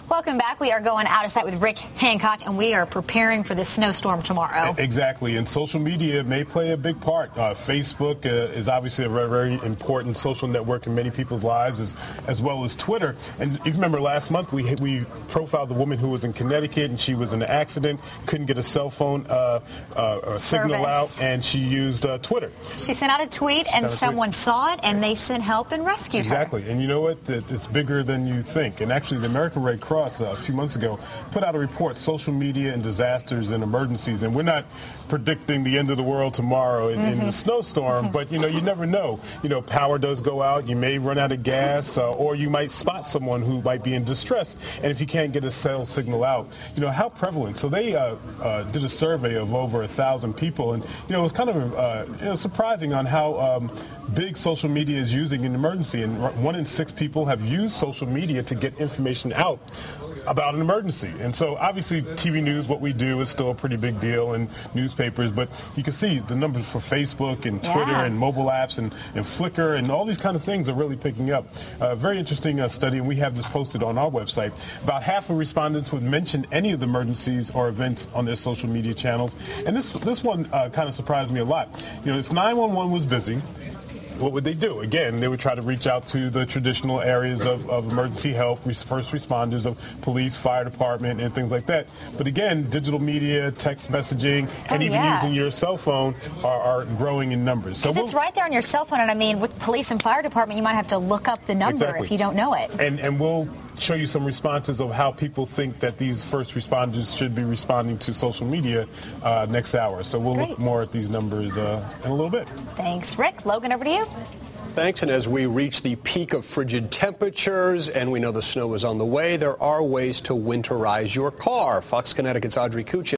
Welcome back. We are going out of sight with Rick Hancock, and we are preparing for this snowstorm tomorrow. Exactly, and social media may play a big part. Facebook is obviously a very, very important social network in many people's lives, as well as Twitter. And you remember last month we profiled the woman who was in Connecticut, and she was in an accident, couldn't get a cell phone signal out, and she used Twitter. She sent out a tweet, and someone saw it, and they sent help and rescued her. Exactly, and you know what? It's bigger than you think. And actually, the American Red Cross a few months ago put out a report, Social Media and Disasters and Emergencies. And we're not predicting the end of the world tomorrow in the snowstorm, but, you never know. Power does go out. You may run out of gas, or you might spot someone who might be in distress. And if you can't get a cell signal out, how prevalent. So they did a survey of over 1,000 people. And, it was kind of surprising on how big social media is using in emergency. And 1 in 6 people have used social media to get information out about an emergency. And so obviously TV news, what we do, is still a pretty big deal in newspapers, but you can see the numbers for Facebook and Twitter and mobile apps and Flickr and all these kind of things are really picking up. Very interesting study, and we have this posted on our website. About half of respondents would mention any of the emergencies or events on their social media channels. And this one kind of surprised me a lot. If 911 was busy, what would they do? Again, they would try to reach out to the traditional areas of emergency help, first responders, of police, fire department, and things like that. But again, digital media, text messaging, and even using your cell phone are growing in numbers. Because it's right there on your cell phone, and I mean, with police and fire department, you might have to look up the number if you don't know it. And we'll show you some responses of how people think that these first responders should be responding to social media next hour. So we'll look more at these numbers in a little bit. Thanks, Rick. Logan, over to you. Thanks. And as we reach the peak of frigid temperatures and we know the snow is on the way, there are ways to winterize your car. Fox Connecticut's Audrey Kuchin